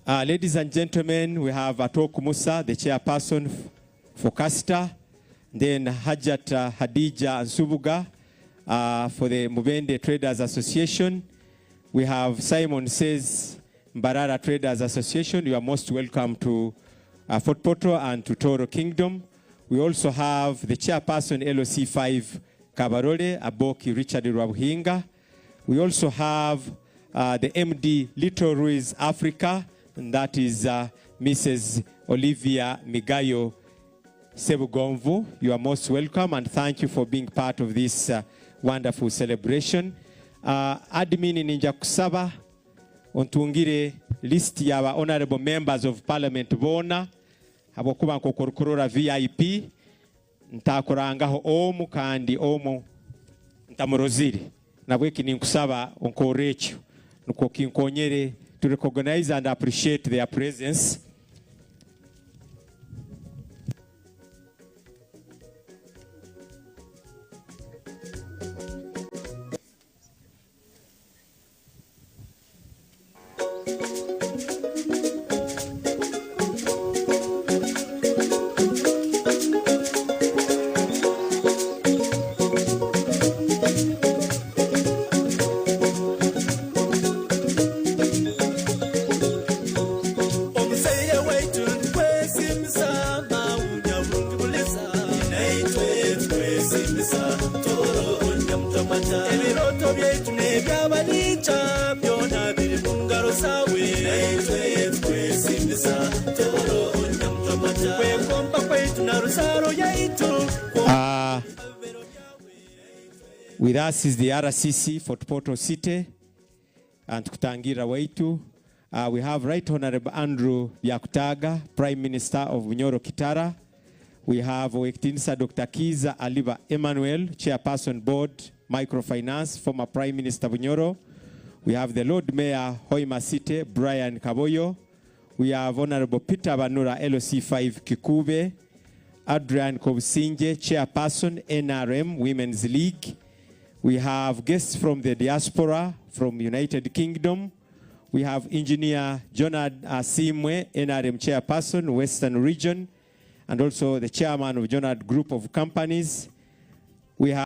Ladies and gentlemen, we have Atok Musa, the chairperson for CASTA, then Hajat Hadija Ansubuga for the Mubende Traders Association. We have Simon Says Mbarara Traders Association. You are most welcome to Fort Poto and to Toro Kingdom. We also have the chairperson LOC5 Kabarole, Aboki Richard Rwabuhinga. We also have the MD Little Ruiz Africa, and that is Mrs. Olivia Migayo Sebugomvu. You are most welcome and thank you for being part of this wonderful celebration. Admin ninja kusaba ontungire list ya honorable members of parliament bona abokuba nkokorora VIP ntakorangaho omu kandi omu ntamurozire nabwe kininkusaba onkorecho nuko kinkonyere to recognize and appreciate their presence. With us is the RCC Fort Poto City and Kutangira Waitu. We have Right Honorable Andrew Byakutaga, Prime Minister of Bunyoro Kitara. We have Wektinsa Dr. Kiza Aliba Emmanuel, Chairperson Board, Microfinance, former Prime Minister Bunyoro. We have the Lord Mayor Hoima City, Brian Kaboyo. We have Honorable Peter Banura, LOC5 Kikube. Adrian Kovsinje, Chairperson, NRM Women's League. We have guests from the diaspora, from United Kingdom. We have Engineer Jonad Simwe, NRM Chairperson, Western Region, and also the Chairman of Jonad Group of Companies. We have